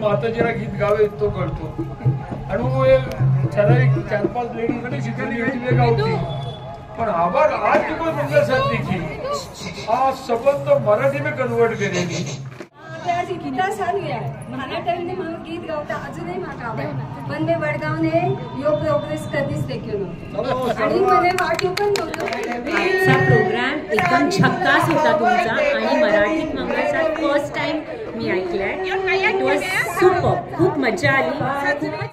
माताजीला गीत गावे तो करतो आणि मग ठराविक 4-5 लेडीजकडे शिकवली गावती पण आभार आज तुको मंगल साथ लिखी आज सबंध मराठी में कन्वर्ट करेगी आज इतका छान आहे मला टाइमने मला गीत गावता अजूनही मला आवडतं पण मी वडगावने यो प्रोग्रेस कधीच देखील नव्हतं आणि मला वाटू पण नव्हतं आजचा प्रोग्राम एकदम झक्कास होता तुमचा आणि मराठीत मंगळचा फर्स्ट टाइम मी ऐकलाय इट वॉज सुपर खूप मजा आली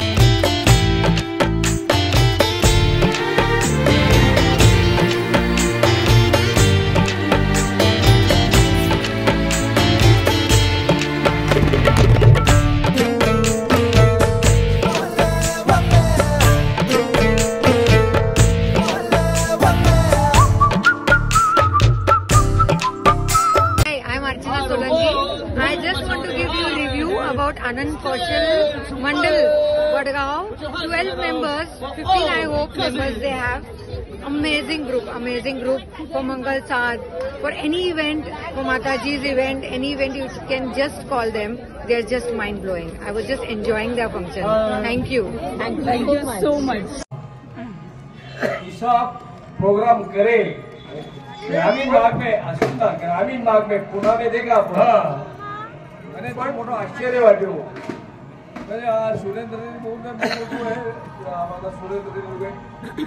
Anand Kaushal Mandal Vadgaon 12 members 15 I hope members they have amazing group for Mangal Saad for any event for Mataji's event any event you can just call them they're just mind blowing I was just enjoying their function thank you so much ऐसा programme करे ग्रामीण भाग में असुंदर ग्रामीण भाग में पुणे में देखा मैंने बहुत मोटा आश्चर्य वाटो सुरेंद्र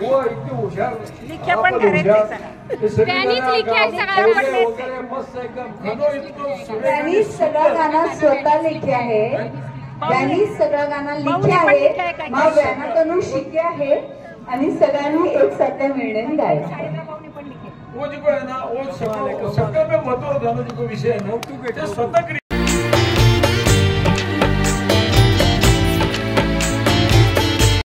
वो इतने हुशार त्यांनी सगळं गाणं स्वतः लिखे आहे त्यांनी सगळं गाणं लिखे आहे मग व्यानातून शिके आहे आणि सगळ्यांनी एक साथ मिळून गायचं वो जो है ना वो सबका में महत्व विषय है ना स्वतः